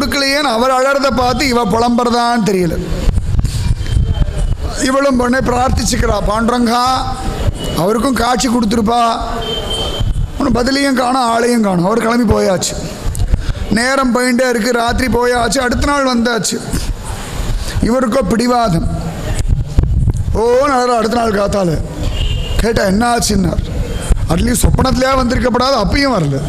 கொடுக்கலையேன்னு அவர் அழறதை பார்த்து இவ புலம்புறதான்னு தெரியல. இவளும் பொண்ணை பிரார்த்திச்சுக்கிறா, பாண்டரங்கா அவருக்கும் காட்சி கொடுத்துருப்பா. ஒன்றும் பதிலையும் காணும், ஆளையும் காணும். அவர் கிளம்பி போயாச்சு. நேரம் போயிட்டே இருக்குது, ராத்திரி போயாச்சு. அடுத்த நாள் வந்தாச்சு. இவருக்கோ பிடிவாதம். நல்ல அடுத்த நாள் காத்தால கேட்டா என்ன ஆச்சுன்னார். அட்லீஸ்ட் சொப்பனத்திலே வந்திருக்கப்படாது, அப்பயும் வரல.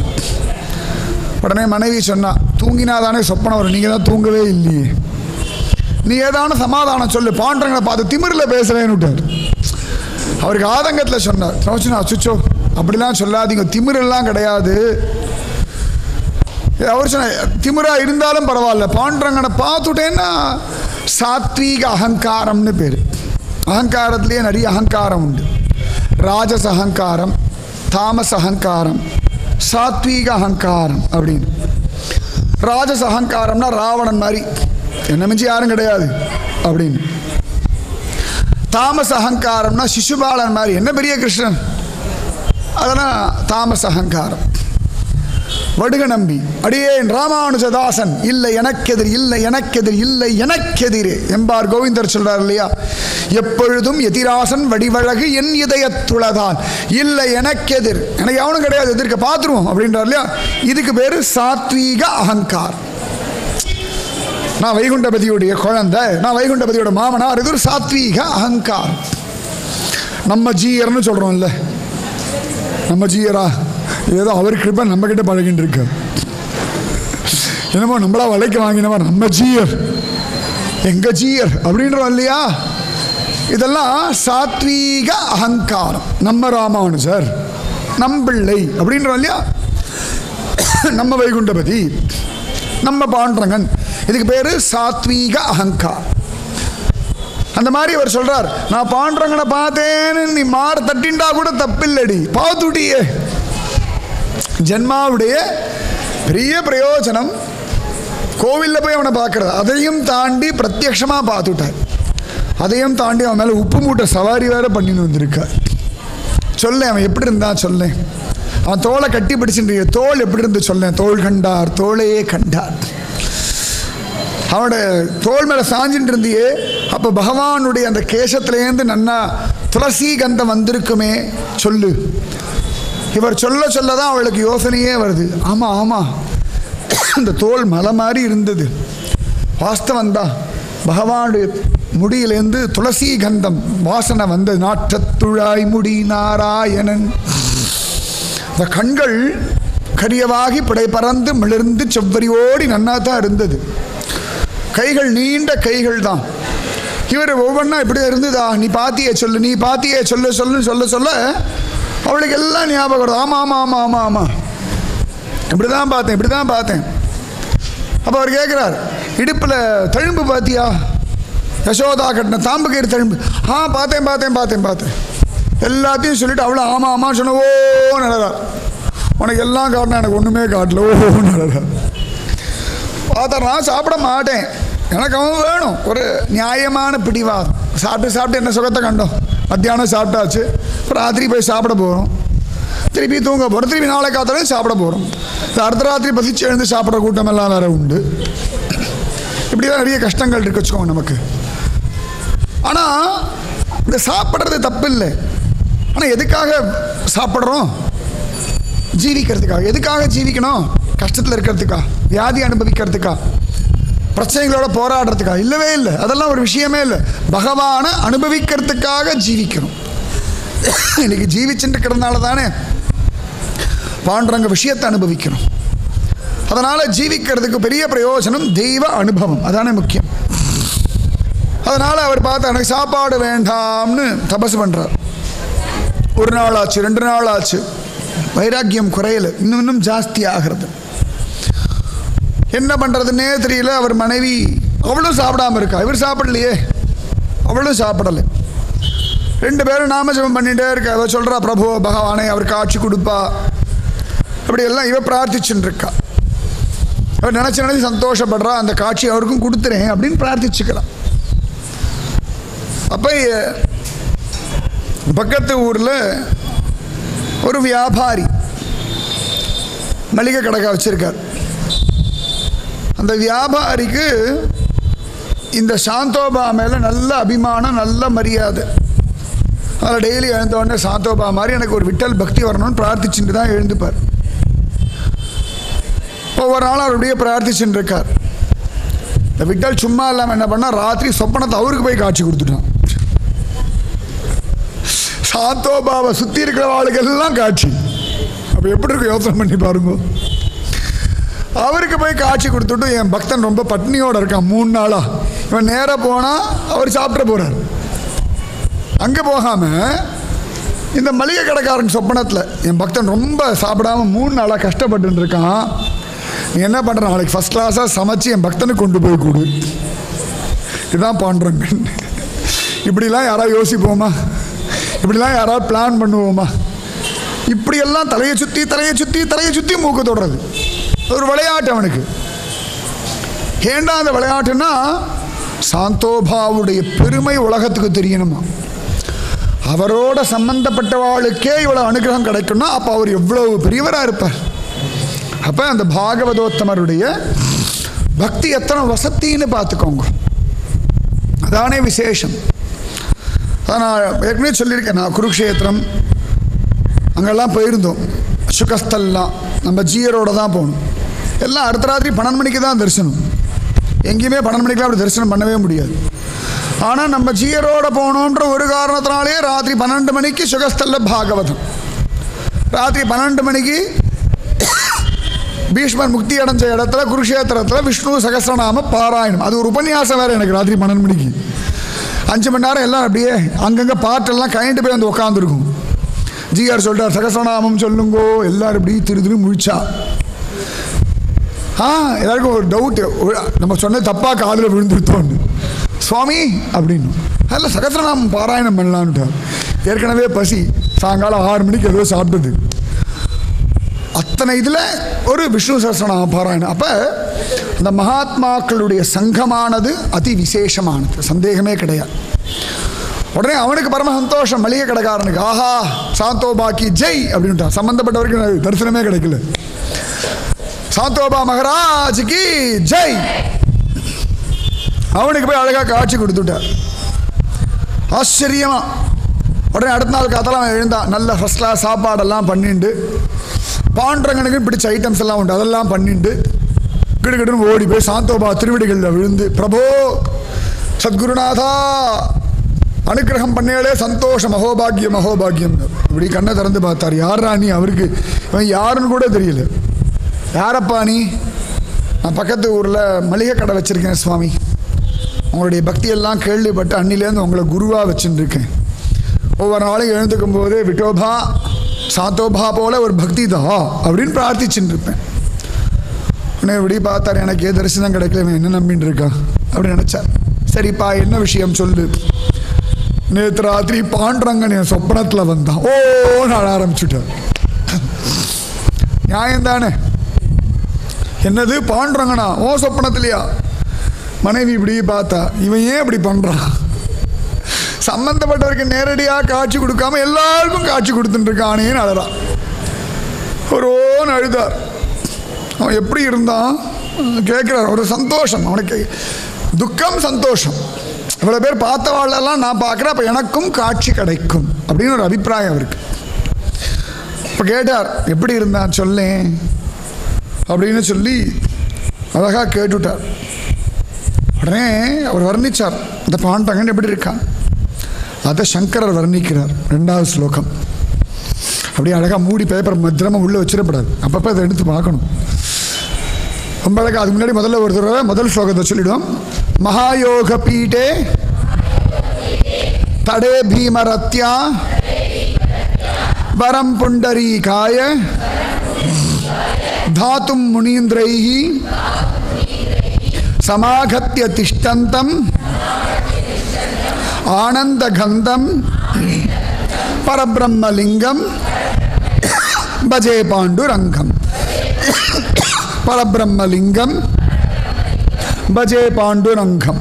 உடனே மனைவி சொன்னா, தூங்கினாதானே சொப்பனம் வரும், நீங்கள் தான் தூங்கவே இல்லையே, நீ ஏதான சமாதானம் சொல்லு, பாண்டரங்களை பார்த்து திமிரில் பேசுறேன்னு விட்டார். அவருக்கு ஆதங்கத்தில் சொன்னார். அச்சுச்சோ அப்படிலாம் சொல்லாதீங்க, திமிரெல்லாம் கிடையாது. அவர் சொன்ன திமிரா இருந்தாலும் பரவாயில்ல, பாண்டரங்கனை பார்த்துட்டேன்னா சாத்வீக அகங்காரம்னு பேர். அகங்காரத்திலேயே நிறைய அகங்காரம் உண்டு. ராஜச அகங்காரம், தாமஸ் அகங்காரம், சாத்வீக அகங்காரம் அப்படின்னு. ராஜச அகங்காரம்னா ராவணன் மாதிரி, என்ன மிஞ்சி யாரும் கிடையாது அப்படின்னு. தாமஸ் அகங்காரம்னா சிசுபாலன் மாதிரி, என்ன பெரிய கிருஷ்ணன், அதெல்லாம் தாமஸ் அகங்காரம். வடுக நம்பி அடியேன் ராமானுஜதாசன் இல்லை எனக்கெதிர், இல்லை எனக்கெதிர், இல்லை எனக்கெதிரே எம்பார் கோவிந்தர் சொல்றார் இல்லையா, எப்பொழுதும் எதிராசன் வடிவழகு என் இதயத்துளதான், இல்லை எனக்கெதிர், எனக்கு எவனும் கிடையாது, எதிர்க்க பார்த்துருவோம் அப்படின்றார் இல்லையா. இதுக்கு பேரு சாத்வீக அகங்காரம். நான் வைகுண்டபதியுடைய குழந்தை, நான் வைகுண்டபதியோட மாமனார், இது ஒரு சாத்வீக அகங்காரம். நம்ம ஜீயர்னு சொல்றோம் இல்லை, நம்ம ஜீயரா ஏதோ அவர் கிருப்பை நம்ம கிட்ட பழகிட்டு இருக்க, என்னமோ நம்மளா வளைக்க வாங்கினவா நம்ம ஜீயர், எங்க ஜீயர் அப்படின்றோம் இல்லையா. இதெல்லாம் சாத்வீக அகங்காரம். நம்ம ராமானுஜர், நம்பிள்ளை அப்படின்றோம் இல்லையா, நம்ம வைகுண்டபதி, நம்ம பாண்டரங்கன், இதுக்கு பேரு சாத்வீக அகங்காரம். அந்த மாதிரி அவர் சொல்றார், நான் பாண்டரங்கனை பார்த்தேன்னு நீ மாற தட்டிண்டா கூட தப்பில்லடி, பார்த்துட்டியே. ஜென்மாவுடைய பெரிய பிரயோஜனம் கோவிலில் போய் அவனை பார்க்கறது, அதையும் தாண்டி பிரத்யக்ஷமாக பார்த்துட்டார். அதையும் தாண்டி அவன் மேலே உப்பு மூட்டை சவாரி வேற பண்ணின்னு வந்திருக்கார். சொல்லேன் அவன் எப்படி இருந்தான், சொல்லேன் அவன் தோலை கட்டி பிடிச்சுட்டு, தோல் எப்படி இருந்து சொல்லேன், தோல் கண்டார் தோளையே கண்டார். அவனோட தோல் மேலே சாஞ்சிட்டு இருந்தியே, அப்போ பகவானுடைய அந்த கேசத்துலேருந்து நன்னா துளசி கந்தம் வந்திருக்குமே சொல்லு. இவர் சொல்ல சொல்லதான் அவளுக்கு யோசனையே வருது. ஆமாம் ஆமாம், அந்த தோல் மலை மாதிரி இருந்தது, வாஸ்தவம் தான். பகவானுடைய முடியிலேருந்து துளசி கந்தம் வாசனை வந்தது. நாற்றத்துழாய் முடி நாராயணன். இந்த கண்கள் கரியவாகி பிடை பறந்து மிளர்ந்து செவ்வரியோடி நன்னா தான் இருந்தது. கைகள் நீண்ட கைகள் தான். இவர் ஒவ்வொன்றா இப்படி இருந்ததா, நீ பாத்தியே சொல்லு, நீ பாத்தியே சொல்லு சொல்லு சொல்ல சொல்ல அவளுக்கு எல்லாம் ஞாபகம் வருது. ஆமாம் ஆமாம் ஆமாம் ஆமாம் ஆமாம், இப்படி தான் பார்த்தேன், இப்படி தான் பார்த்தேன். அப்போ அவர் கேட்குறார், இடுப்பில் தழும்பு பார்த்தியா, யசோதா கட்டின தாம்பு கயிறு தழும்பு. பார்த்தேன் பார்த்தேன் பார்த்தேன் பார்த்தேன் எல்லாத்தையும் சொல்லிட்டு அவ்வளோ ஆமாம் ஆமாம் சொன்ன. ஓ நடறார், உனக்கு எல்லாம் காட்டினா எனக்கு ஒன்றுமே காட்டல. ஓ நடறார். பார்த்தா நான் சாப்பிட மாட்டேன், எனக்கு அவன் வேணும். ஒரு நியாயமான பிடிவாதம். சாப்பிட்டு சாப்பிட்டு என்ன சுகத்தை கண்டோம். மத்தியானம் சாப்பிட்டாச்சு, ராத்திரி போய் சாப்பிட போகிறோம், திருப்பி தூங்க போகிறோம், திருப்பி நாளை காத்தாலையும் சாப்பிட போகிறோம். அடுத்த ராத்திரி பசிச்சு எழுந்து சாப்பிட்ற கூட்டம் எல்லாம் வேற உண்டு. இப்படி தான் நிறைய கஷ்டங்கள் இருக்கு வச்சுக்கோங்க நமக்கு. ஆனால் இந்த சாப்பிட்றது தப்பு இல்லை. ஆனால் எதுக்காக சாப்பிட்றோம்? ஜீவிக்கிறதுக்காக. எதுக்காக ஜீவிக்கணும்? கஷ்டத்தில் இருக்கிறதுக்கா, வியாதி அனுபவிக்கிறதுக்கா, பிரச்சனைகளோட போராடுறதுக்கா? இல்லவே இல்லை, அதெல்லாம் ஒரு விஷயமே இல்லை. பகவானை அனுபவிக்கிறதுக்காக ஜீவிக்கணும். இன்னைக்கு ஜீவிச்சுட்டு இருக்கிறதுனால தானே பாண்டரங்க விஷயத்தை அனுபவிக்கணும். அதனால் ஜீவிக்கிறதுக்கு பெரிய பிரயோஜனம் தெய்வ அனுபவம், அதானே முக்கியம். அதனால் அவர் பார்த்து எனக்கு சாப்பாடு வேண்டாம்னு தபசு பண்ணுறார். ஒரு நாள் ஆச்சு, 2 நாள் ஆச்சு, வைராக்கியம் குறையல, இன்னும் ஜாஸ்தி ஆகிறது. என்ன பண்ணுறதுன்னே தெரியல. அவர் மனைவி அவளும் சாப்பிடாமல் இருக்கா, இவர் சாப்பிடலையே, அவளும் சாப்பிடலை. 2 பேரும் நாமஜபம் பண்ணிகிட்டே இருக்கா. அவள் சொல்கிறா, பிரபு பகவானே அவர் காட்சி கொடுப்பா அப்படியெல்லாம் இவ பிரார்த்திச்சுன்னு இருக்கா. அவர் நினச்சி சந்தோஷப்படுறா, அந்த காட்சி அவருக்கும் கொடுத்துறேன் அப்படின்னு பிரார்த்திச்சுக்கிறான். அப்போ பக்கத்து ஊரில் ஒரு வியாபாரி மளிகை கடை வச்சிருக்கார். அந்த வியாபாரிக்கு இந்த சாந்தோபா மேலே நல்ல அபிமானம், நல்ல மரியாதை. அதில் டெய்லி எழுந்தோடனே சாந்தோபா மாதிரி எனக்கு ஒரு விட்டல் பக்தி வரணும்னு பிரார்த்திச்சுட்டு தான் எழுந்துப்பார். ஒவ்வொரு நாளும் அவருடைய பிரார்த்திச்சுட்டு இருக்கார். இந்த விட்டல் சும்மா இல்லாமல் என்ன பண்ணால், ராத்திரி சொப்பனத்தை அவருக்கு போய் காட்சி கொடுத்துட்டான். சாந்தோபாவை சுற்றி இருக்கிற வாழ்க்கெல்லாம் காட்சி. அப்போ எப்படி இருக்கு யோசனை பண்ணி பாருங்க. அவருக்கு போய் காட்சி கொடுத்துட்டு, என் பக்தன் ரொம்ப பட்னியோடு இருக்கான் 3 நாளாக, இவன் நேராக போனால் அவர் சாப்பிட போகிறார். அங்கே போகாமல் இந்த மளிகை கடைக்காரன் சொப்பனத்தில் என் பக்தன் ரொம்ப சாப்பிடாமல் 3 நாளாக கஷ்டப்பட்டு இருக்கான், நீ என்ன பண்ணுற, நாளைக்கு ஃபஸ்ட் கிளாஸாக சமைச்சு என் பக்தனுக்கு கொண்டு போய் கொடு. இதுதான் பாண்டுறங்க. இப்படிலாம் யாராவது யோசிப்போமா? இப்படிலாம் யாராவது பிளான் பண்ணுவோமா? இப்படியெல்லாம் தலையை சுற்றி தலையை சுற்றி தலையை சுற்றி மூக்க தொடுறது ஒரு விளையாட்டு அவனுக்கு. ஏண்டா அந்த விளையாட்டுன்னா, சாந்தோபாவுடைய பெருமை உலகத்துக்கு தெரியணுமா? அவரோட சம்பந்தப்பட்டவாளுக்கே இவ்வளோ அனுகிரகம் கிடைக்கும்னா அப்போ அவர் எவ்வளவு பெரியவராக இருப்பார். அப்போ அந்த பாகவதோத்தமருடைய பக்தி எத்தனை வசத்தின்னு பார்த்துக்கோங்க. அதானே விசேஷம். அதான் நான் ஏற்கனவே சொல்லியிருக்கேன், நான் குருக்ஷேத்திரம் அங்கெல்லாம் போயிருந்தோம். சுகஸ்தல்லாம் நம்ம ஜீயரோட தான் போகணும். எல்லாம் அடுத்த ராத்திரி 12 மணிக்கு தான் தரிசனம். எங்கேயுமே 12 மணிக்கெலாம் அப்படி தரிசனம் பண்ணவே முடியாது. ஆனால் நம்ம ஜீயரோட போகணுன்ற ஒரு காரணத்தினாலே ராத்திரி 12 மணிக்கு சுகஸ்தல்ல பாகவதம், ராத்திரி 12 மணிக்கு பீஷ்மர் முக்தி அடைஞ்ச இடத்துல குருக்ஷேத்திரத்தில் விஷ்ணு சகஸ்ரநாம பாராயணம். அது ஒரு உபன்யாசம் வேறு எனக்கு ராத்திரி 12 மணிக்கு. 5 மணி நேரம் எல்லாம் அப்படியே அங்கங்கே பாட்டெல்லாம் கயண்டு போய் வந்து உட்காந்துருக்கும். ஜிஆர் சொல்லிட்டார், சகஸ்ரநாமம் சொல்லுங்கோ. எல்லோரும் இப்படி திரு முழிச்சா. எல்லாருக்கும் ஒரு டவுட்டு, நம்ம சொன்னது தப்பாக காதில் விழுந்துருத்தோன்னு. சுவாமி அப்படின்னு அதில் சகஸ்ரநாமம் பாராயணம் பண்ணலான்ட்டார். ஏற்கனவே பசி, சாயங்காலம் 6 மணிக்கு ஏதோ சாப்பிட்டது. அத்தனை இதில் ஒரு விஷ்ணு சகஸ்ரநாம பாராயணம். அப்போ இந்த மகாத்மாக்களுடைய சங்கமானது அதி விசேஷமானது, சந்தேகமே கிடையாது. உடனே அவனுக்கு பரம சந்தோஷம். மளிகை கடைக்காரனுக்கு, ஆஹா சாந்தோபாக்கி ஜெய் அப்படின்ட்டான். சம்பந்தப்பட்டவருக்கு தரிசனமே கிடைக்கல. சாந்தோபா மகாராஜுக்கு ஜெய். அவனுக்கு போய் அழகாக காட்சி கொடுத்துட்டார். ஆச்சரியமா. உடனே அடுத்த நாள் காத்தெல்லாம் எழுந்தான். நல்ல ஃபர்ஸ்ட் கிளாஸ் சாப்பாடெல்லாம் பண்ணிட்டு, பாண்டரங்கனுக்கு பிடிச்ச ஐட்டம்ஸ் எல்லாம் உண்டு, அதெல்லாம் பண்ணிட்டு கிடுகிடுன்னு ஓடி போய் சாந்தோபா திருவிடிகளில் விழுந்து, பிரபோ சத்குருநாதா அனுகிரகம் பண்ணாலே சந்தோஷம், மகோபாகியம் மகோபாகியம். இப்படி கண்ணை திறந்து பார்த்தார். யார் ராணி? அவருக்கு இவன் யாருன்னு கூட தெரியல. யாரப்பா நீ? நான் பக்கத்து ஊரில் மளிகை கடை வச்சுருக்கேன் சுவாமி, உங்களுடைய பக்தியெல்லாம் கேள்விப்பட்டு அன்னிலேருந்து உங்களை குருவாக வச்சுருக்கேன். ஒவ்வொரு நாளும் எழுந்துக்கும் போதே விட்டோபா சாந்தோபா போல ஒரு பக்தி தான் அப்படின்னு பிரார்த்திச்சுட்டு இருப்பேன். உடனே இப்படி பார்த்தார், எனக்கு ஏன் தரிசனம் கிடைக்கல, என்ன நம்பின்னு இருக்கா அப்படின்னு நினச்சார். சரிப்பா என்ன விஷயம் சொல்லு. நேற்று ராத்திரி பாண்டரங்கன் என் சொப்பனத்தில் வந்தான். ஓன்னு அழ ஆரம்பிச்சுட்டார். நியாயம்தானே? என்னது பாண்டரங்கனா? ஓ சொப்பனத்திலையா? மனைவி இப்படி பார்த்தா, இவன் ஏன் இப்படி பண்ணுறான்? சம்பந்தப்பட்டவருக்கு நேரடியாக காட்சி கொடுக்காம எல்லாருக்கும் காட்சி கொடுத்துட்டு இருக்கானேன்னு அழறான். ஒரு ஓன்னு அழுதார். அவன் எப்படி இருந்தான் கேட்குறார். ஒரு சந்தோஷம் அவனுக்கு, துக்கம் சந்தோஷம். இவ்வளோ பேர் பார்த்தவாளெல்லாம் நான் பார்க்குறேன், அப்போ எனக்கும் காட்சி கிடைக்கும் அப்படின்னு ஒரு அபிப்பிராயம் அவருக்கு. இப்போ கேட்டார், எப்படி இருந்தான் சொல்லேன் அப்படின்னு சொல்லி அழகாக கேட்டுவிட்டார். உடனே அவர் வர்ணித்தார், இந்த பாண்டரங்கன் எப்படி இருக்கான். அதை சங்கரர் வர்ணிக்கிறார் 2வது ஸ்லோகம். அப்படியே அழகாக மூடி பேப்பர் மத்திரமாக உள்ளே வச்சிடப்படாது, அப்பப்போ அதை எடுத்து பார்க்கணும். ரொம்ப அழகாக. அதுக்கு முன்னாடி முதல்ல ஒரு தடவை முதல் ஸ்லோகத்தை சொல்லிவிடுவோம். மகாயோக பீட்டே தடே பீமரத்யா வரம் புண்டரீகாய தாத்தும் முனீந்திரைஹி சமாகத்ய திஷ்டந்தம் ஆனந்த கந்தம் பரபிரம்மலிங்கம் பஜே பாண்டுரங்கம். பரபிரம்மலிங்கம் பஜே பாண்டுரங்கம்.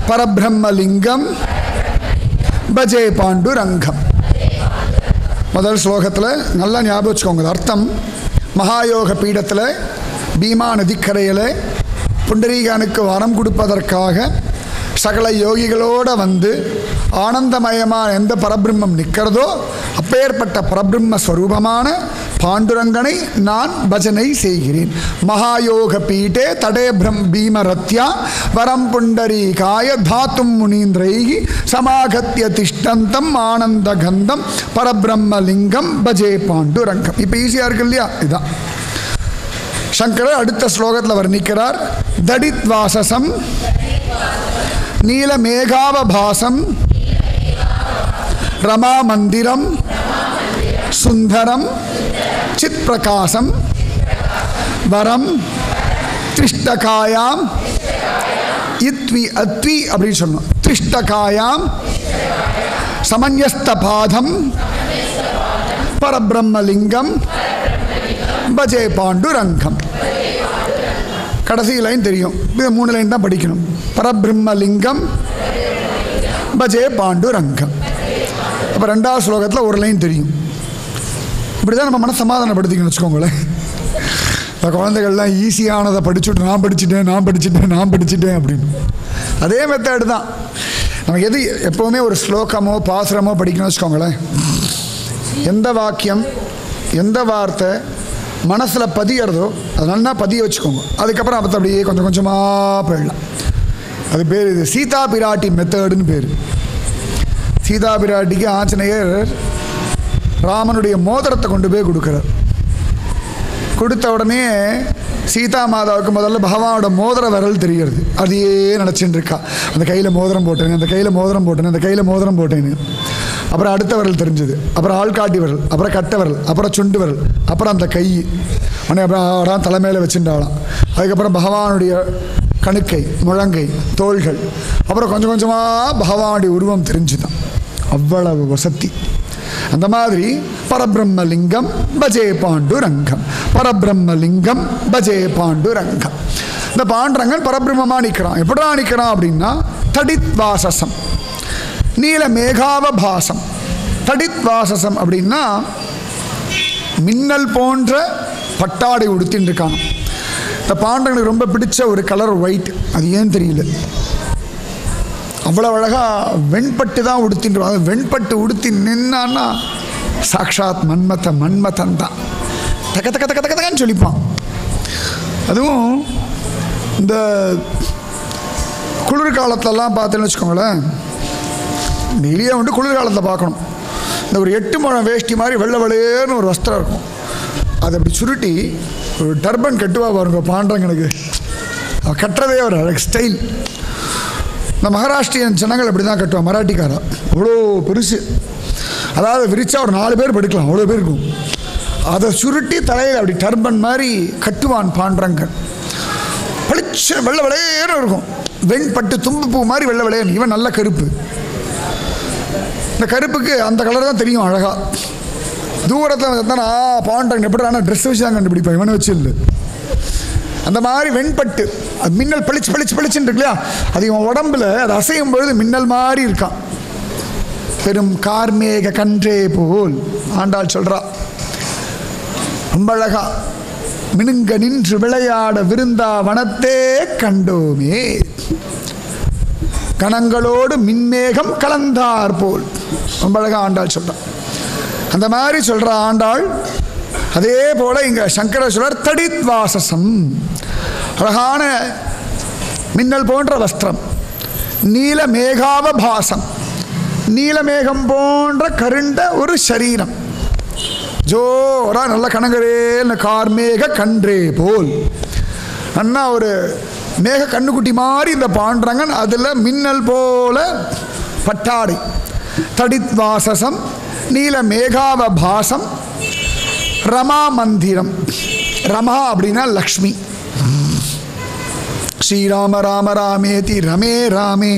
பரபிரம்மலிங்கம் பஜே பாண்டுரங்கம். முதல் ஸ்லோகத்தில் நல்லா ஞாபகம் வச்சுக்கோங்க அர்த்தம். மகாயோக பீடத்தில் பீமா நதிக்கரையில் புண்டரீகனுக்கு வரம் கொடுப்பதற்காக சகல யோகிகளோடு வந்து ஆனந்தமயமான எந்த பரபிரம்மம் நிற்கிறதோ அப்பேற்பட்ட பரபிரம்ம ஸ்வரூபமான பாண்டுரங்கனை நான் பஜனை செய்கிறேன். மகாயோக பீட்டே தடே பீமரத்யா வரம் புண்டரீகாய தாத்தும் முனீந்திரைகி சமாகத்திய திஷ்டந்தம் ஆனந்த கந்தம் பரபிரம்மலிங்கம் பஜே பாண்டுரங்கம். இப்போ ஈஸியாக இருக்கு இல்லையா? இதுதான் சங்கரர் அடுத்த ஸ்லோகத்தில் வர்ணிக்கிறார். தடித்வாசசம் நீலமேகாவபாசம் ரமா மந்திரம் சுந்தரம் சித் பிரகாசம் வரம் திஷ்டகாயாம் இத்வி அத்வி அப்படின்னு சொல்லணும். திஷ்டகாயாம் சமன்யஸ்த பாதம் பரபிரம்மலிங்கம் பஜே பாண்டுரங்கம். கடைசி லைன் தெரியும், இது 3 லைன் தான் படிக்கணும். பரபிரம்மலிங்கம் பஜே பாண்டுரங்கம். அப்போ 2வது ஸ்லோகத்தில் 1 லைன் தெரியும். இப்படி தான் நம்ம மன சமாதானப்படுத்திக்கணும் வச்சுக்கோங்களேன். இந்த குழந்தைகள்லாம் ஈஸியானதை படிச்சுட்டு நான் படிச்சுட்டேன் அப்படின்னு அதே மெத்தேடு தான். நமக்கு எது எப்போவுமே ஒரு ஸ்லோகமோ பாசுரமோ படிக்கணும்னு வச்சுக்கோங்களேன். எந்த வாக்கியம் எந்த வார்த்தை மனசில் பதியறதோ அது நல்லா பதிய வச்சுக்கோங்க. அதுக்கப்புறம் அப்போ அப்படியே கொஞ்சம் கொஞ்சமாக போயிடலாம். அது பேர் இது சீதா பிராட்டி மெத்தடுன்னு பேர். சீதா பிராட்டிக்கு ஆஞ்சநேயர் ராமனுடைய மோதிரத்தை கொண்டு போய் கொடுக்குறார். கொடுத்த உடனே சீதா மாதாவுக்கு முதல்ல பகவானோட மோதிர விரல் தெரிகிறது. அதையே நினச்சின்னு இருக்கா. அந்த கையில் மோதிரம் போட்டேன்னு, அந்த கையில் மோதிரம் போட்டேன்னு, அந்த கையில் மோதிரம் போட்டேன்னு. அப்புறம் அடுத்த விரல் தெரிஞ்சது, அப்புறம் ஆள்காட்டி விரல், அப்புறம் கட்டை விரல், அப்புறம் சுண்டு விரல், அப்புறம் அந்த கை உடனே அப்புறம் தலைமையில் வச்சுட்டாலாம். அதுக்கப்புறம் பகவானுடைய கணுக்கை, முழங்கை, தோள்கள், அப்புறம் கொஞ்சம் கொஞ்சமாக பகவானுடைய உருவம் தெரிஞ்சுதான். அவ்வளவு வசதி. அந்த மாதிரி பரபிரம்மலிங்கம் பஜே பாண்டுரங்கம், பரபிரம்மலிங்கம் பஜே பாண்டுரங்கம். இந்த பாண்டுரங்கன் பரபிரம்மமாக நிற்கிறான். எப்படா நிற்கிறான் அப்படின்னா தடித்வாசசம் நீல மேகாவபாசம். தடித்வாசசம் அப்படின்னா மின்னல் போன்ற பட்டாடை உடுத்தின்னு இருக்கான். இந்த பாண்டங்களுக்கு ரொம்ப பிடிச்ச ஒரு கலர் ஒயிட். அது ஏன் தெரியல, அவ்வளோ அழகாக வெண்பட்டு தான் உடுத்தின்னு. அது வெண்பட்டு உடுத்தி நின்னான்னா சாக்ஷாத் மன்மதன் தான். தக்க தக்க தக்க தக்கன்னு சொல்லிப்பான். அதுவும் இந்த குளிர்காலத்திலலாம் பார்த்தேன்னு வச்சுக்கோங்களேன். டெய்லியே வந்துட்டு குளிர்காலத்தில் பார்க்கணும். இந்த ஒரு 8 முழம் வேஷ்டி மாதிரி வெள்ளை வெள்ளையேன்னு ஒரு வஸ்திரம் இருக்கும். அதை அப்படி சுருட்டி ஒரு டர்பன் கட்டுவா பாருங்க பாண்டங்களுக்கு. கட்டுறதே ஒரு அழகு ஸ்டைல். இந்த மகாராஷ்டிரியன் ஜனங்கள் அப்படி தான் கட்டுவான். மராட்டிக்காரா அவ்வளோ பெருசு. அதாவது விரிச்சா ஒரு 4 பேர் படுக்கலாம், அவ்வளோ பேர் இருக்கும். அதை சுருட்டி தலையில் அப்படி டர்பன் மாதிரி கட்டுவான் பாண்டரங்கன். பளிச்சு வெள்ளை வெள்ளையேன்னு இருக்கும். வெண்பட்டு தும்புப்பூ மாதிரி வெள்ளை வெள்ளையன்னு. இவன் நல்ல கருப்பு. இந்த கருப்புக்கு அந்த கலர் தான் தெரியும் அழகா. தூரத்தில் இருந்தானா பாண்டரங்கன் எப்படி ஆனால் ட்ரெஸ் வச்சு தான் கண்டுபிடிப்பான், இவனை வச்சு இல்லை. அந்த மாதிரி வெண்பட்டு அது மின்னல் பளிச்சு பளிச்சு பளிச்சுன்னு இருக்கு இல்லையா, அது இவன் உடம்புல அது அசையும் பொழுது மின்னல் மாதிரி இருக்கான். பெரும் கார்மேக கன்றே போல் ஆண்டாள் சொல்றா. ரொம்ப அழகா மினுங்க நின்று விளையாட விருந்தா வனத்தே கண்டோமே, கணங்களோடு மின்மேகம் கலந்தார் போல். ரொம்ப அழகா ஆண்டாள் சொல்றான். அந்த மாதிரி சொல்ற ஆண்டாள். அதே போல இங்க சங்கர சொல்றார் தடித்வாசசம், அழகான மின்னல் போன்ற வஸ்திரம். நீல மேகாவபாசம், நீலமேகம் போன்ற கருண்ட ஒரு சரீரம். ஜோரா நல்ல கணங்கரே கார்மேக கன்றே போல். அண்ணா ஒரு மேக கண்ணுக்குட்டி மாதிரி இந்த பாண்டரங்கன். அதில் மின்னல் போல பட்டாடை. தடித்வாசசம் நீல மேகாவபாசம் ரமா மந்திரம். ரமா அப்படின்னா லக்ஷ்மி. ஸ்ரீராம ராம ராமேதி ரமே ராமே.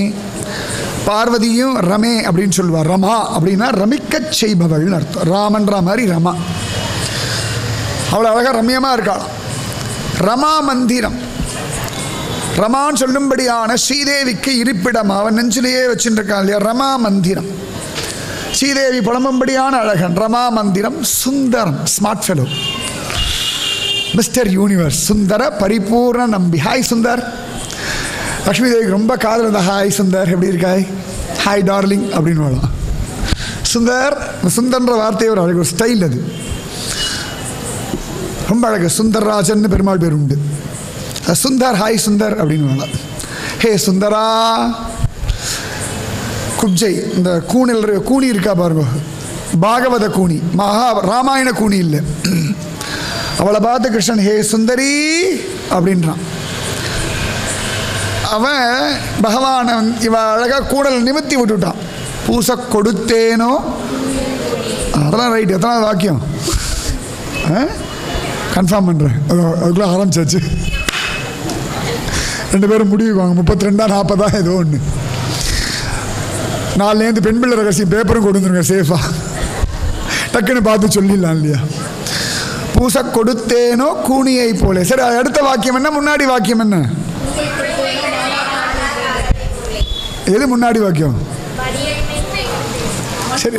பார்வதியும் ரமே அப்படின்னு சொல்லுவார். ரமா அப்படின்னா ரமிக்க செய்பவள்னு அர்த்தம். ராமன்ற மாதிரி ரமா. அவ்வளோ அழகாக ரம்யமாக இருக்காளாம். ரமா மந்திரம். ரமான்னு சொல்லும்படியான ஸ்ரீதேவிக்கு இருப்பிடம் அவன் நெஞ்சிலேயே வச்சுட்டு இருக்கான் இல்லையா, ரமா மந்திரம். ஸ்ரீதேவி புலம்பும்படியான அழகன். ரமா மந்திரம் Sundaram, smart fellow. Mister universe Sundara Paripoorna Nambi. Hi Sundar. Lakshmi தேவிக்கு ரொம்ப காதல் இருந்தா ஹாய் சுந்தர் எப்படி இருக்காய், ஹாய் டார்லிங் அப்படின்னு வரலாம். சுந்தர், சுந்தர்ன்ற வார்த்தையை ஒரு அழகு, ஒரு ஸ்டைல், அது ரொம்ப அழகு. சுந்தர்ராஜன் பெருமாள் பேர் உண்டு. சுந்தர், ஹாய் சுந்தர் அப்படின்னு வரலாம். ஹே சுந்தரா. குப்ஜை, இந்த கூனி இருக்கா பாருங்க, பாகவத கூனி, ராமாயண கூனி இல்லை. அவளை பார்த்து கிருஷ்ணன் ஹே சுந்தரி அப்படின்றான். அவன் பகவான் இவ அழகா கூடல் நிமித்தி விட்டுட்டான். பூச கொடுத்தேனோ, அதெல்லாம் ரைட். எத்தனை வாக்கியம் கன்ஃபார்ம் பண்ணுறேன், அதுக்குள்ள ஆரம்பிச்சாச்சு. 2 பேரும் முடிவுக்குவாங்க, 32 40 ஏதோ ஒன்று. நாலுலேருந்து பெண் பிள்ளை ரகசியம் பேப்பரும் கொடுத்துருங்க சேஃபா, டக்குன்னு பார்த்து சொல்லிடலாம் இல்லையா. பூச கொடுத்தேனோ கூனியை போல. சரி, அடுத்த வாக்கியம் என்ன, முன்னாடி வாக்கியம் என்ன? எது முன்னாடி வாக்கியம்? சரி,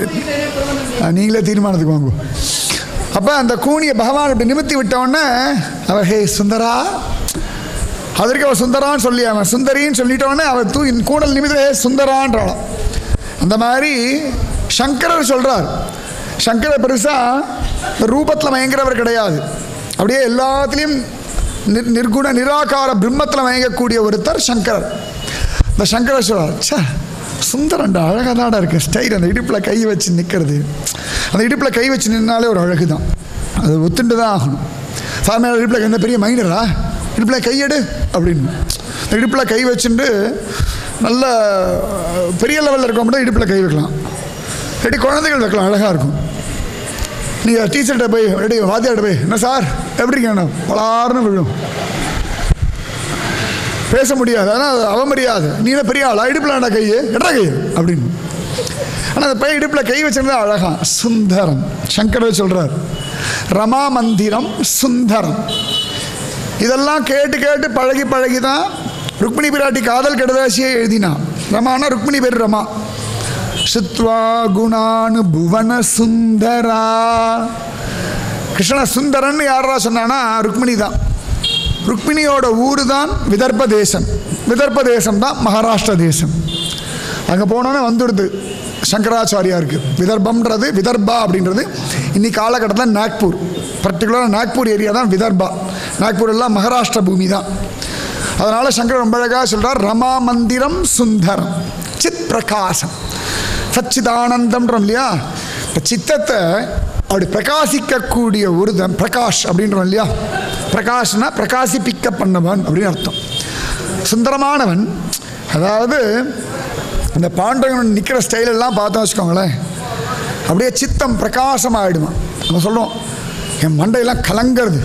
நீங்களே தீர்மானத்துக்கு வாங்க. அப்போ அந்த கூனியை பகவான் இப்படி நிமித்தி விட்டவொடனே அவள் ஹே சுந்தரா, அதற்கு அவள் சுந்தரான்னு சொல்லி அவன் சுந்தரின்னு சொல்லிட்டவொடனே அவள் கூடல் நிமித்த ஹே சுந்தரான்றாளாம். அந்த மாதிரி சங்கரர் சொல்கிறார். சங்கரர் பெருசாக ரூபத்தில் மயங்கிறவர் கிடையாது, அப்படியே எல்லாத்துலேயும் நிர்குண நிராகார பிரம்மத்தில் மயங்கக்கூடிய ஒருத்தர் சங்கரர். இந்த சங்கரர் சொல்கிறார், சே சுந்தரண்டா அழகாக தாடா இருக்குது ஸ்டைல். அந்த இடுப்பில் கை வச்சு நிற்கிறது, அந்த இடுப்பில் கை வச்சு நின்னாலே ஒரு அழகு தான், அது ஒத்துண்டு தான் ஆகணும். சாமியார் இடுப்பில் எந்த பெரிய மைனரா, இடுப்பில் கையெடு அப்படின்னு இடுப்பில் கை வச்சுட்டு நல்ல பெரிய லெவலில் இருக்க மட்டும் இடுப்பில் கை வைக்கலாம், ரெடி குழந்தைகள் வைக்கலாம், அழகாக இருக்கும். நீங்கள் டீச்சர்கிட்ட போய் ரெடி வாத்தியார்கிட்ட போய் என்ன சார் எப்படி இருக்கேன் பலார்னு விழும், பேச முடியாது, ஆனால் அவமரியாது. நீ என்ன பெரிய ஆளா, இடுப்பில் கை எடா கை அப்படின்னு. ஆனால் அந்த பையன் இடுப்பில் கை வச்சிருந்தா அழகா சுந்தரம். சங்கரர் சொல்கிறார் ரமா மந்திரம் சுந்தரம். இதெல்லாம் கேட்டு கேட்டு பழகி பழகி தான் ருக்மிணி பிராட்டி காதல் கெடுதாசியை எழுதினான். ரமானா ருக்மிணி பேர் ரமா. சுத்வா குணானு புவன சுந்தரா. கிருஷ்ண சுந்தரன் யாரா சொன்னானா ருக்மிணி தான். ருக்மிணியோட ஊர் தான் விதர்ப தேசம். விதர்ப தேசம் தான் மகாராஷ்டிர தேசம். அங்கே போனோன்னே வந்துடுது சங்கராச்சாரியாருக்கு. விதர்பம்ன்றது விதர்பா அப்படின்றது இன்னைக்கு காலகட்டத்தில் நாக்பூர், பர்டிகுலராக நாக்பூர் ஏரியா தான் விதர்பா. நாக்பூர் எல்லாம் மகாராஷ்டிர பூமி தான். அதனால் சங்கரர் ரொம்ப அழகாக சொல்கிறார் ரமா மந்திரம் சுந்தரம் சித் பிரகாசம். சச்சிதானந்தம்ன்றோம் இல்லையா, இப்போ சித்தத்தை அப்படி பிரகாசிக்கக்கூடிய ஒரு பிரகாஷ் அப்படின்றோம் இல்லையா. பிரகாஷ்னா பிரகாசிப்பிக்க பண்ணவன் அப்படின்னு அர்த்தம். சுந்தரமானவன், அதாவது இந்த பாண்டவன் நிற்கிற ஸ்டைலெல்லாம் பார்த்தோம் வச்சுக்கோங்களேன், அப்படியே சித்தம் பிரகாசமாகிடுமா. நம்ம சொல்கிறோம் என் மண்டையெல்லாம் கலங்கிறது,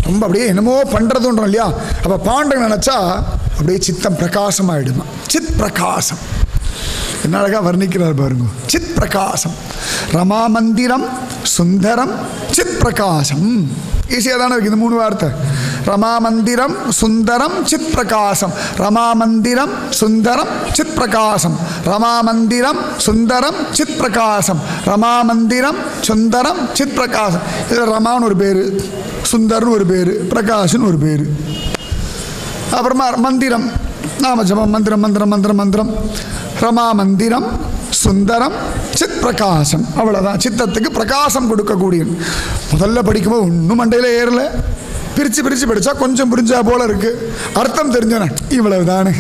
ரொம்ப அப்படியே என்னமோ பண்ணுறதுன்றோம் இல்லையா. அப்போ பாண்டவன் நினச்சா அப்படியே சித்தம் பிரகாசமாகிடுமா. சித் பிரகாசம் என்ன அழகாக வர்ணிக்கிறார் பாருங்க. சித் பிரகாசம் ரமா மந்திரம் சுந்தரம் சித் பிரகாசம். ஈஸியாக தானே இருக்குது இந்த 3 வார்த்தை. ரமா மந்திரம் சுந்தரம் சித் பிரகாசம். ரமா மந்திரம் சுந்தரம் சித் பிரகாசம். ரமா மந்திரம் சுந்தரம் சித் பிரகாசம். ரமா மந்திரம் சுந்தரம் சித் பிரகாசம். இதில் ரமான்னு ஒரு பேர், சுந்தர்னு ஒரு பேர், பிரகாஷ்னு ஒரு பேர். அப்புறமா மந்திரம் நாம ஜபம் மந்திரம் மந்திரம் மந்திரம் மந்திரம். ரமா மந்திரம் சுந்தரம் சித் பிரகாசம். அவ்வளோதான், சித்தத்துக்கு பிரகாசம் கொடுக்கக்கூடிய. முதல்ல படிக்கும்போது ஒன்றும் மண்டையில் ஏறல, பிரித்து பிரித்து படித்தா கொஞ்சம் புரிஞ்சா போல இருக்குது, அர்த்தம் தெரிஞ்சவன இவ்வளவு தானே.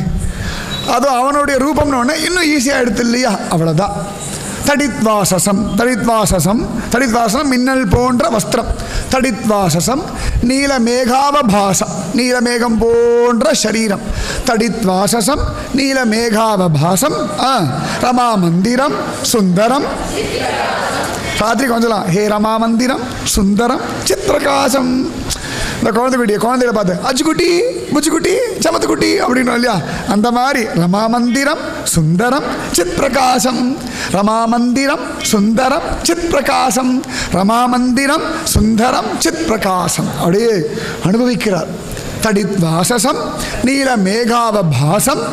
அதுவும் அவனுடைய ரூபம்னு ஒன்று இன்னும் ஈஸியாக எடுத்து இல்லையா, அவ்வளோதான். தடித்வாசசம். தடித்வாசசம் தடித்வாசனம் மின்னல் போன்ற வஸ்திரம். தடித்வாசசம் நீலமேகாவபாசம். நீலமேகம் போன்ற சரீரம். தடித்வாசசம் நீலமேகாவபாசம். ரமா மந்திரம் சுந்தரம். ராத்திரி கொஞ்சலாம் ஹே ரமா மந்திரம் சுந்தரம் சித்ரகாசம். இந்த குழந்தைகளை பார்த்து அச்சுக்குட்டி முச்சுக்குட்டி சமத்துக்குட்டி அப்படின்னு இல்லையா, அந்த மாதிரி ரமா மந்திரம் சுந்தரம் சித் பிரகாசம். ரமா மந்திரம் சுந்தரம் சித் பிரகாசம். ரமா மந்திரம் சுந்தரம் சித் பிரகாசம் அப்படியே அனுபவிக்கிறார். தடித்வாசசம் நீலமேகாவபாசம்.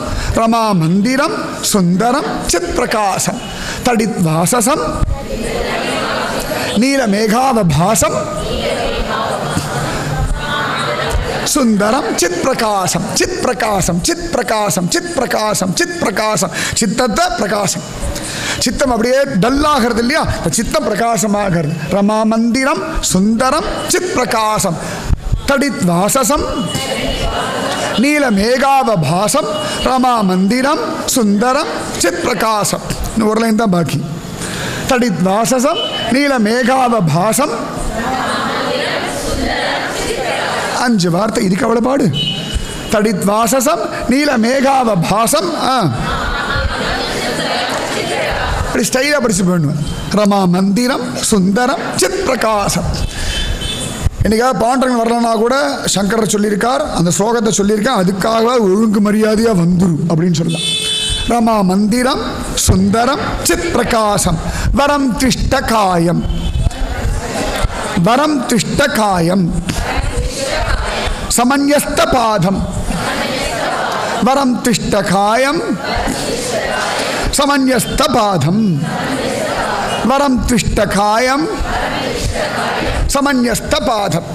ரமா மந்திரம் சுந்தரம் சித் பிரகாசம். தடித்வாசசம் நீலமேகாவபாசம். சுந்தரம் சித் பிரகாசம் சித் பிரகாசம் சித் பிரகாசம் சித் பிரகாசம் சித் பிரகாசம். சித்தத்தை பிரகாசம், சித்தம் அப்படியே டல்லாகிறது இல்லையா, சித்தம் பிரகாசமாகிறது. ரமா மந்திரம் சுந்தரம் சித் பிரகாசம் தடித் வாசசம் நீல மேகாவபாசம் ரமா மந்திரம் சுந்தரம் சித் பிரகாசம். இன்னும் ஒரு லைன் தான் பாக்கி. தடித் வாசசம் நீல மேகாவபாசம். 5 வார்த்தை, இதுக்கு அவ்வளவு பாடு. தடித் வாசசம் நீல மேகாவபாசம். அப்படி ஸ்டைலாக படிச்சு போயிடுவேன். ரமா மந்திரம் சுந்தரம் சித் பிரகாசம். என்னைக்காவது பாண்டவன் வரலன்னா கூட சங்கரர் சொல்லியிருக்கார், அந்த ஸ்லோகத்தை சொல்லியிருக்கேன், அதுக்காக ஒழுங்கு மரியாதையாக வந்துரு அப்படின்னு சொல்லலாம். ரமா மந்திரம் சுந்தரம் சித் பிரகாசம் வரம் திஷ்டகாயம். வரம் திஷ்டகாயம் சமன்யஸ்த பாதம். வரம் திஷ்டகாயம் சமன்யஸ்த பாதம். வரம் திஷ்டகாயம் சமன்யஸ்த பாதம்.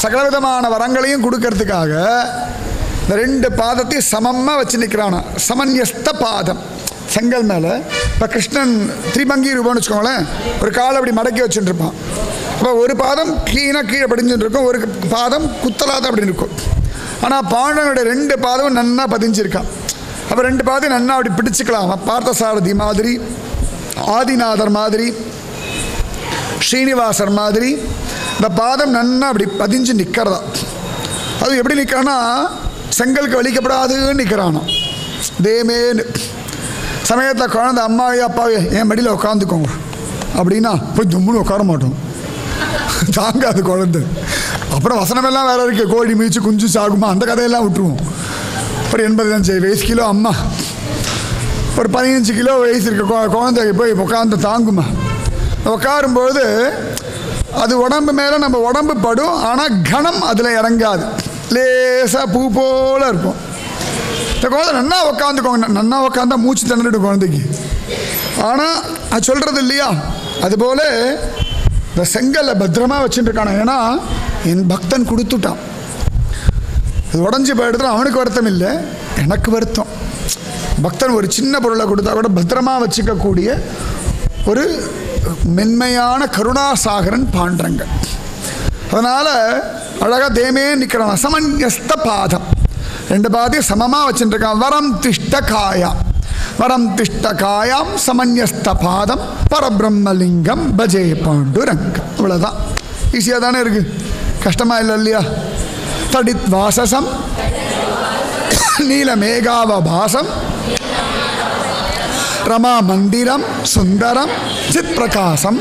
சகலவிதமான வரங்களையும் கொடுக்கறதுக்காக இந்த 2 பாதத்தையும் சமமாக வச்சு நிற்கிறானா. சமன்யஸ்த பாதம் செங்கல் மேலே. இப்போ கிருஷ்ணன் திரிபங்கி ரூபம்னு வச்சுக்கோங்களேன், ஒரு காலை அப்படி மடக்கி வச்சுட்டு இருப்பான். அப்போ ஒரு பாதம் க்ளீனாக கீழே படிஞ்சுட்டு இருக்கும், ஒரு பாதம் குத்தலாத அப்படி இருக்கும். ஆனால் பாண்டவனுடைய 2 பாதமும் நன்னா பதிஞ்சிருக்கான். அப்போ 2 பாதம் நன்னா அப்படி பிடிச்சிக்கலாம். பார்த்தசாரதி மாதிரி, ஆதிநாதர் மாதிரி, ஸ்ரீனிவாசர் மாதிரி இந்த பாதம் நன்னா அப்படி பதிஞ்சு நிற்கிறதா. அது எப்படி நிற்கிறான்னா, செங்கலுக்கு வலிக்கப்படாதுன்னு நிற்கிறானோ தேமேன்னு. சமயத்தில் குழந்தை அம்மாவே அப்பாவே என் மடியில் உட்காந்துக்கோங்க அப்படின்னா போய் தும்முன்னு உட்கார மாட்டோம், தாங்காது குழந்தை. அப்புறம் வசனமெல்லாம் வேற இருக்கு, கோழி மீச்சு குஞ்சு சாகுமா அந்த கதையெல்லாம் விட்டுருவோம். ஒரு 85 வயசு கிலோ அம்மா, ஒரு 15 கிலோ வயசு இருக்க குழந்தை போய் உட்காந்து தாங்குமா? உட்காரும்போது அது உடம்பு மேலே நம்ம உடம்பு படும், ஆனால் கணம் அதில் இறங்காது, லேசாக பூ போல இருக்கும். இந்த குழந்தை நன்னா உட்காந்துக்கோங்க, நன்னா உட்காந்தா மூச்சு திணறிடும் குழந்தைக்கு. ஆனால் அது சொல்கிறது இல்லையா, அதுபோல் இந்த செங்கல்ல பத்திரமா வச்சுட்டு இருக்கான. ஏன்னா என் பக்தன் கொடுத்துட்டான், அது உடஞ்சி போயிடுதுன்னா அவனுக்கு வருத்தம் இல்லை, எனக்கு வருத்தம். பக்தன் ஒரு சின்ன பொருளை கொடுத்தா கூட பத்திரமா வச்சுக்கக்கூடிய ஒரு மென்மையான கருணாசாகரன் பாண்டங்க. அதனால் அழகாக தேமே நிற்கிறான். சமன்யஸ்த பாதம் 2 பாதையும் சமமாக வச்சுருக்கான். வரம் திஷ்டகாயாம். வரம் திஷ்டகாயாம் சமன்யஸ்த பாதம் பரபிரம்மலிங்கம் பஜே பாண்டுரங்கம். இவ்வளோதான், ஈஸியாக தானே இருக்குது, கஷ்டமாக இல்லை இல்லையா? தடித் வாசசம் நீல மேகாவபாசம் ரமா மந்திரம் சுந்தரம் சித் பிரகாசம்.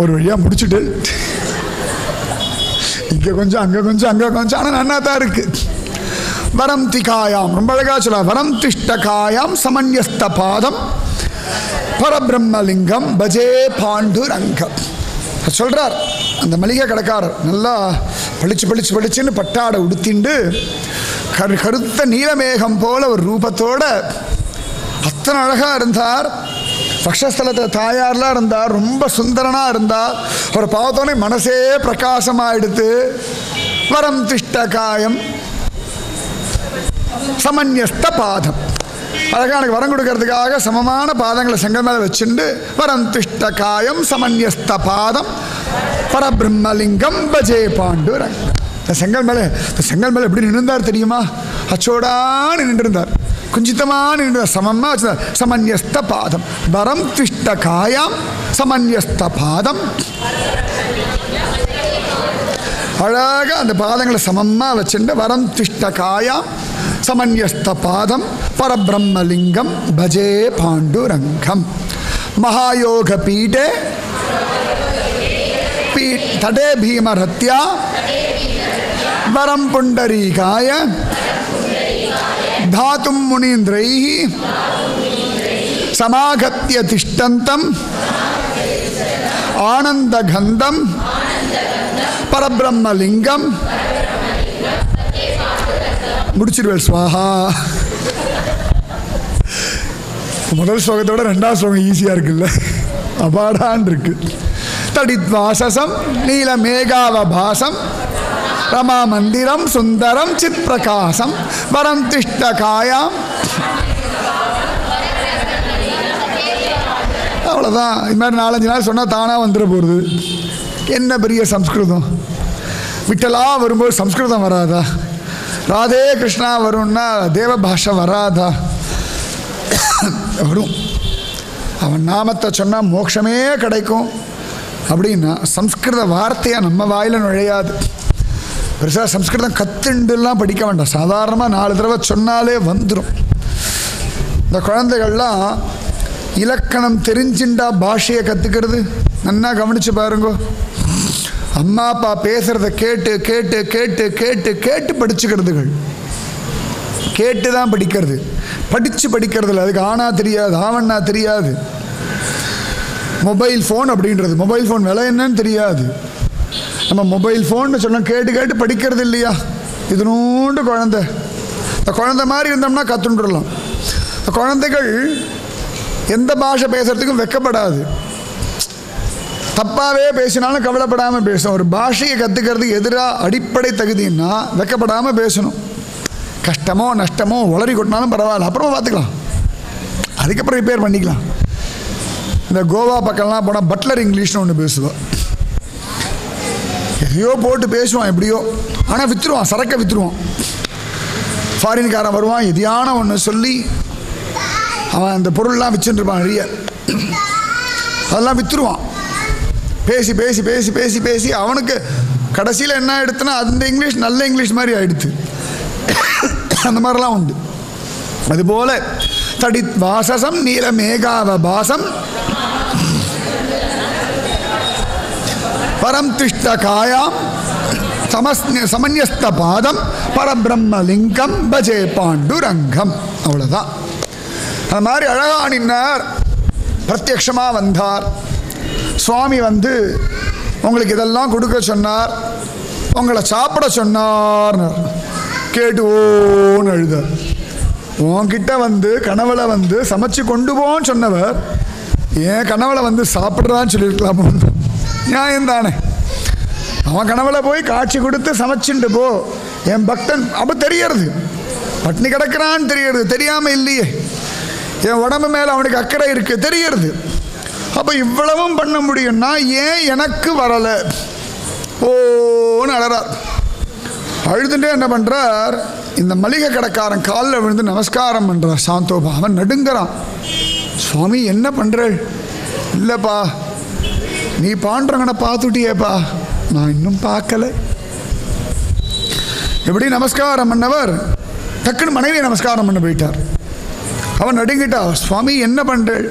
ஒரு வழியாக முடிச்சுட்டு இங்கே கொஞ்சம் அங்கே கொஞ்சம் அங்கே கொஞ்சம், ஆனால் நன்னா தான் இருக்கு. வரம் திகாயாம் ரொம்ப அழகா சொல்ல. வரம் திஷ்டகாயாம் சமன்யஸ்த பாதம் பரபிரம்மலிங்கம் பஜே பாண்டுரங்கம் சொல்றார். அந்த மளிகை கடைக்காரர் நல்லா பளிச்சு பளிச்சு பளிச்சுன்னு பட்டாடை உடுத்திண்டு கருத்த நீலமேகம் போல ஒரு ரூபத்தோட அத்தனை அழகா இருந்தார். பக்ஷஸ்தலத்தில் தாயார்லாம் இருந்தார், ரொம்ப சுந்தரனா இருந்தார். அவர் பார்த்தோன்னே மனசே பிரகாசமாயிடுத்து. வரம் திஷ்டகாயம் சமன்யஸ்த பாதம், அழகாக எனக்கு வரம் கொடுக்கறதுக்காக சமமான பாதங்களை செங்கல் மேலே வச்சுண்டு வரம் திஷ்டகாயம் சமன்யஸ்த பாதம் பரபிரம்மலிங்கம் பஜே பாண்டுரங்கம். இந்த செங்கல் மேலே எப்படி நின்றுந்தார் தெரியுமா? அச்சோடான்னு நின்றுருந்தார், குஞ்சித்தமாக நின்றுந்தார், சமமாக வச்சுருந்தார். சமன்யஸ்த பாதம் வரம் திஷ்டகாயாம் சமன்யஸ்த பாதம். அழகாக அந்த பாதங்களை சமமாக வச்சுட்டு வரம் திஷ்டகாயாம் சமன்யஸ்த பாதம் பரபிரம்மலிங்கம் பஜே பாண்டுரங்கம். மகாயோக பீடே தடே பீமரத்யா வரம் புண்டரீகாய தாத்தும் முனீந்திரைஹி சமாகத்ய திஷ்டந்தம் ஆனந்தகந்தம் பரபிரம்மலிங்கம். முடிச்சிருவேல் ஸ்வாஹா. முதல் ஸ்லோகத்தோட ரெண்டாவது ஸ்லோகம் ஈஸியாக இருக்குல்ல, அபாடான் இருக்கு. தடித்வாசசம் நீல மேகாவபாசம் ரமா மந்திரம் சுந்தரம் சித் பிரகாசம் வரம் திஷ்ட காயாம். அவ்வளோதான். இது மாதிரி 4-5 நாள் சொன்னால் தானாக வந்துட போகிறது. என்ன பெரிய சம்ஸ்கிருதம். விட்டலா வரும்போது சம்ஸ்கிருதம் வராதா? ராதே கிருஷ்ணா வரும்னா தேவ பாஷை வராதா? வரும். அவன் நாமத்தை சொன்னால் மோட்சமே கிடைக்கும் அப்படின்னா சம்ஸ்கிருத வார்த்தையாக நம்ம வாயில் நுழையாது. பெருசாக சம்ஸ்கிருதம் கத்துண்டுலாம் படிக்க வேண்டாம். சாதாரணமாக 4 தடவை சொன்னாலே வந்துடும். இந்த குழந்தைகள்லாம் இலக்கணம் தெரிஞ்சுண்டா பாஷையை கற்றுக்கிறது. நல்லா கவனித்து பாருங்க. அம்மா அப்பா பேசுகிறத கேட்டு கேட்டு கேட்டு கேட்டு கேட்டு படிச்சுக்கிறதுகள். கேட்டு தான் படிக்கிறது, படித்து படிக்கிறது இல்லை. அதுக்கு ஆனா தெரியாது, ஆவண்ணா தெரியாது. மொபைல் ஃபோன் அப்படின்றது, மொபைல் ஃபோன் விலை என்னன்னு தெரியாது. நம்ம மொபைல் ஃபோன்னு சொன்னால் கேட்டு கேட்டு படிக்கிறது இல்லையா? இது நூண்டு குழந்தை. இந்த குழந்தை மாதிரி இருந்தோம்னா கற்றுண்டுடலாம். இந்த குழந்தைகள் எந்த பாஷை பேசுகிறதுக்கும் வெக்கப்படாது. தப்பாகவே பேசினாலும் கவலைப்படாமல் பேசணும். ஒரு பாஷையை கற்றுக்கிறதுக்கு எதிராக அடிப்படை தகுதின்னா வெக்கப்படாமல் பேசணும். கஷ்டமோ நஷ்டமோ உளறி கொட்டினாலும் பரவாயில்ல, அப்புறமா பார்த்துக்கலாம், அதுக்கப்புறம் ரிப்பேர் பண்ணிக்கலாம். இந்த கோவா பக்கம்லாம் போனால் பட்லர் இங்கிலீஷ்னு ஒன்று பேசுவான். எதையோ போட்டு பேசுவான் எப்படியோ, ஆனால் விற்றுருவான், சரக்கை விற்றுருவான். ஃபாரின்காரன் வருவான், எதையான ஒன்று சொல்லி அவன் அந்த பொருள்லாம் விற்றுருப்பான் நிறைய. அதெல்லாம் விற்றுருவான். பேசி பேசி பேசி பேசி பேசி அவனுக்கு கடைசியில் என்ன ஆகிடுத்துன்னா அந்த இங்கிலீஷ் நல்ல இங்கிலீஷ் மாதிரி ஆகிடுது. அந்த மாதிரிலாம் உண்டு. அதுபோல தடித் வாசசம் நீல மேகாவபாசம் பரம் திஷ்ட காயாம் சமன்யஸ்த பாதம் பரபிரம்மலிங்கம் பஜே பாண்டுரங்கம். அவ்வளோதான். அந்த மாதிரி அழகா நின்னார். பிரத்யக்ஷமாக வந்தார் சுவாமி. வந்து உங்களுக்கு இதெல்லாம் கொடுக்க சொன்னார், உங்களை சாப்பிட சொன்னார். கேட்டு ஓன்னு அழுதார். உன்கிட்ட வந்து கனவுல வந்து சமைச்சு கொண்டு போன்னு சொன்னவர் ஏன் கனவுல வந்து சாப்பிட்றான்னு சொல்லியிருக்கலாமோ? நியாயம் தானே. அவன் கனவுல போய் காட்சி கொடுத்து சமைச்சுட்டு போ என் பக்தன். அப்போ தெரியறது பட்னி கிடக்கிறான்னு தெரியறது, தெரியாமல் இல்லையே. என் உடம்பு மேலே அவனுக்கு அக்கறை இருக்கு தெரியறது. அப்போ இவ்வளவும் பண்ண முடியும்னா ஏன் எனக்கு வரலை? ஓன்னு அழறார். அழுதுண்டே என்ன பண்ணுறார், இந்த மளிகை கடைக்காரன் காலில் விழுந்து நமஸ்காரம் பண்ணுறார். சாந்தோபா அவன் நடுங்கிறான். சுவாமி என்ன பண்ணுறாள்? இல்லைப்பா நீ பாண்டவனை பார்த்துட்டியேப்பா, நான் இன்னும் பார்க்கல. எப்படி நமஸ்காரம் பண்ணவர் டக்குன்னு மனைவியை நமஸ்காரம் பண்ண போயிட்டார். அவன் நடுங்கிட்டா. சுவாமி என்ன பண்ணுறாள்?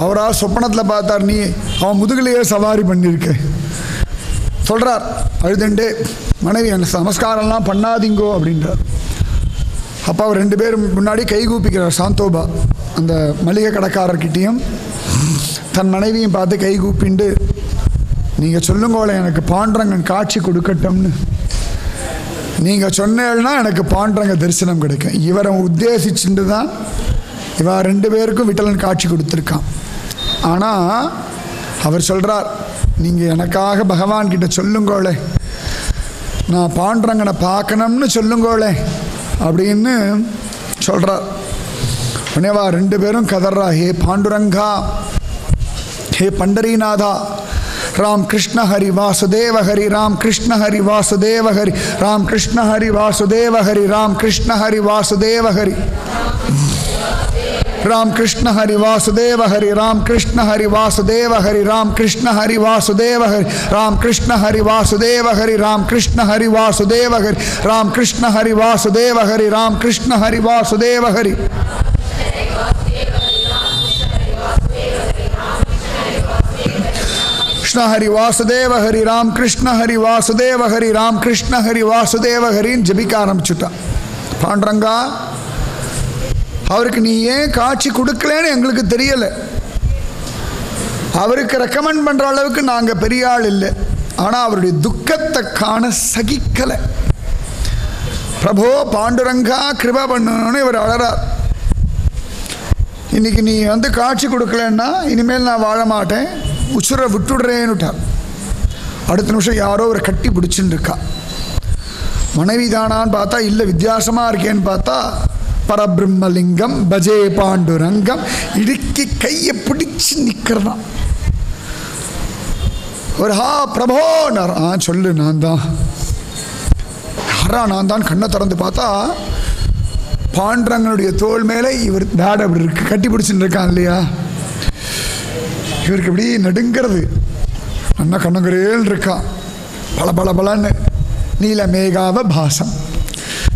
அவரா சொப்பனத்தில் பார்த்தார், நீ அவன் முதுகிலேயே சவாரி பண்ணியிருக்க சொல்கிறார். அழுதுண்டே மனைவி நமஸ்காரம்லாம் பண்ணாதீங்கோ அப்படின்றார். அப்போ அவர் 2 பேரும் முன்னாடி கைகூப்பிக்கிறார். சாந்தோபா அந்த மளிகை கடைக்காரர்கிட்டையும் தன் மனைவியும் பார்த்து கைகூப்பிண்டு, நீங்கள் சொல்லுங்கோல எனக்கு பாண்டரங்கன் காட்சி கொடுக்கட்டும்னு. நீங்கள் சொன்னேன்னா எனக்கு பாண்டரங்க தரிசனம் கிடைக்கும். இவரை உத்தேசிச்சுட்டு தான் இவா 2 பேருக்கும் விட்டலன் காட்சி கொடுத்துருக்கான். ஆனால் அவர் சொல்கிறார், நீங்கள் எனக்காக பகவான்கிட்ட சொல்லுங்கோளே, நான் பாண்டரங்கனை பார்க்கணும்னு சொல்லுங்கோளே அப்படின்னு சொல்கிறார். உடனேவா 2 பேரும் கதறா, ஹே பாண்டுரங்கா, ஹே பண்டரீநாதா, ராம் கிருஷ்ண ஹரி வாசுதேவ ஹரி, ராம் கிருஷ்ண ஹரி வாசுதேவ ஹரி, ராம் கிருஷ்ண ஹரி வாசுதேவ ஹரி, ராம் கிருஷ்ண ஹரி வாசுதேவ ஹரி, ராம் கிருஷ்ண ஹரி வாசுதேவ ஹரி, ராம் கிருஷ்ண ஹரி வாசுதேவ ஹரி, ராம் கிருஷ்ண ஹரி வாசுதேவ ஹரி, ராம் கிருஷ்ண ஹரி வாசுதேவ ஹரி, ராம் கிருஷ்ண ஹரி வாசுதேவ ஹரி, ராம் கிருஷ்ண ஹரி வாசுதேவ ஹரி, ராம் கிருஷ்ண ஹரி வாசுதேவ ஹரி. கிருஷ்ண ஹரி வாசுதேவ ஹரி, ராம் கிருஷ்ண ஹரி வாசுதேவ ஹரி, ராம் கிருஷ்ண ஹரி வாசுதேவ ஹரின்னு ஜபிக்க ஆரம்பிச்சுட்டான். பாண்டரங்கா, அவருக்கு நீ ஏன் காட்சி கொடுக்கலன்னு எங்களுக்கு தெரியலை. அவருக்கு ரெக்கமெண்ட் பண்ணுற அளவுக்கு நாங்கள் பெரிய ஆள் இல்லை. ஆனால் அவருடைய துக்கத்தை காண சகிக்கலை. பிரபோ பாண்டுரங்கா கிருபா பண்ணணும்னு இவர் அழறார். இன்னைக்கு நீ வந்து காட்சி கொடுக்கலன்னா இனிமேல் நான் வாழ மாட்டேன், உசுரை விட்டுடுறேன்னுட்டார். அடுத்த நிமிஷம் யாரோ ஒரு கட்டி பிடிச்சுன்னு இருக்கா. மனைவி தானான்னு பார்த்தா இல்லை, வித்தியாசமாக இருக்கேன்னு பார்த்தா பரபிரம்மலிங்கம் பஜே பாண்டுரங்கம் இடுக்கி கையை பிடிச்சு நிற்கிறதான். ஒரு ஹா பிரபோனார். சொல்லு நான் தான். யாரா நான் தான்? கண்ணை திறந்து பார்த்தா பாண்டரங்கனுடைய தோள் மேலே இவர் தாட அப்படி இருக்கு, கட்டி பிடிச்சுன்னு இருக்கான் இல்லையா. இவருக்கு இப்படி நடுங்கிறது. அண்ணா கண்ணங்கரேல் இருக்கான், பல பல பலன்னு. நீல மேகாவ பாசம்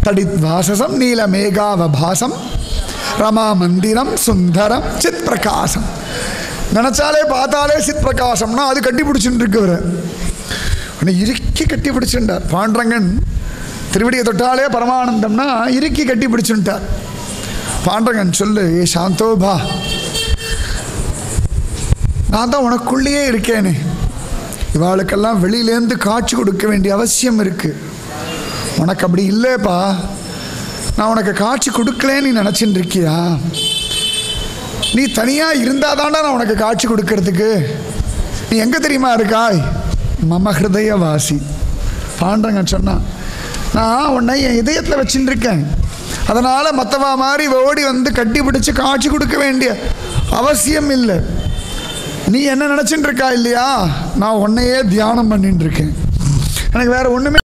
தடித் வாசசம் நீல மேகாவ பாசம் ரமா மந்திரம் சுந்தரம் சித் பிரகாசம். நினைச்சாலே பார்த்தாலே சித் பிரகாசம்னா அது கட்டி பிடிச்சுட்டு இருக்கவர். இறுக்கி கட்டி பிடிச்சுட்டார் பாண்டரங்கன். திருவடியை தொட்டாலே பரமானந்தம்னா இறுக்கி கட்டி பிடிச்சுட்டார். பாண்டரங்கன் சொல்லு, ஏ சாந்தோபா, நான் தான் உனக்குள்ளேயே இருக்கேனே, இவாளுக்கெல்லாம் வெளியிலேருந்து காட்சி கொடுக்க வேண்டிய அவசியம் இருக்கு. உனக்கு அப்படி இல்லைப்பா, நான் உனக்கு காட்சி கொடுக்கலேன்னு நீ நினச்சின்னு இருக்கியா? நீ தனியாக இருந்தால் தாண்டா நான் உனக்கு காட்சி கொடுக்கறதுக்கு. நீ எங்கே தெரியுமா இருக்காய்? மம ஹிருதய வாசி. பாண்டரங்கன் சொன்னான், நான் உன்னை என் இதயத்தில் வச்சுட்டு இருக்கேன், அதனால் மற்றவா மாதிரி ஓடி வந்து கட்டி பிடிச்சி காட்சி கொடுக்க வேண்டிய அவசியம் இல்லை. நீ என்ன நினச்சிட்டு இருக்கா இல்லையா, நான் உன்னையே தியானம் பண்ணிட்டு இருக்கேன், எனக்கு வேற ஒன்றுமே